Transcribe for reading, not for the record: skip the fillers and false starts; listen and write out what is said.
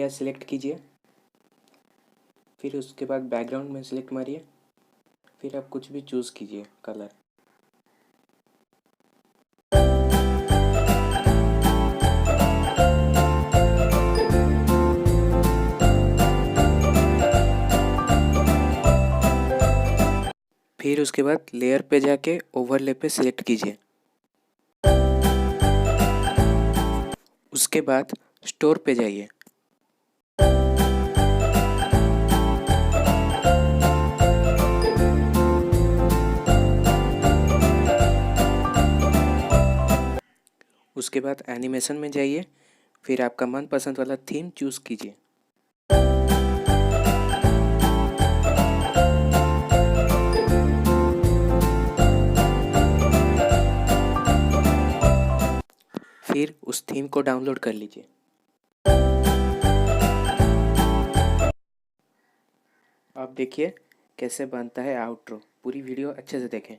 Layer select कीजिए, फिर उसके बाद बैकग्राउंड में सिलेक्ट मारिए, फिर आप कुछ भी चूज़ कीजिए कलर। फिर उसके बाद लेयर पे जाके ओवरले पे सिलेक्ट कीजिए। उसके बाद स्टोर पे जाइए। उसके बाद एनिमेशन में जाइए, फिर आपका मनपसंद वाला थीम चूज़ कीजिए। फिर उस थीम को डाउनलोड कर लीजिए। आप देखिए कैसे बनता है आउटरो। पूरी वीडियो अच्छे से देखें।